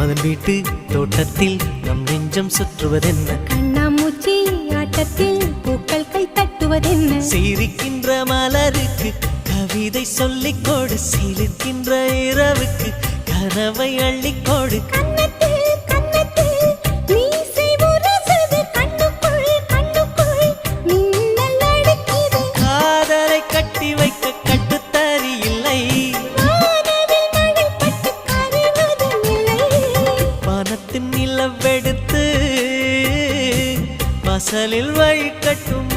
மன்மதன் வீட்டு தோட்டத்தில் நம் நெஞ்சம் சுற்றுவதென்ன கண்ணாமூச்சி ஆட்டத்தில் பூக்கள் கை தட்டுவதென்ன சிரிக்கின்ற மலருக்கு கவிதை சொல்லிக்கோடு சிரிக்கின்ற இரவுக்கு கனவை அள்ளிக்கோடு காதலை கட்டி வைக்க கட்டுத்தறி இல்லை வானத்தின் நிலவெடுத்து வாசலில் வழி கட்டும்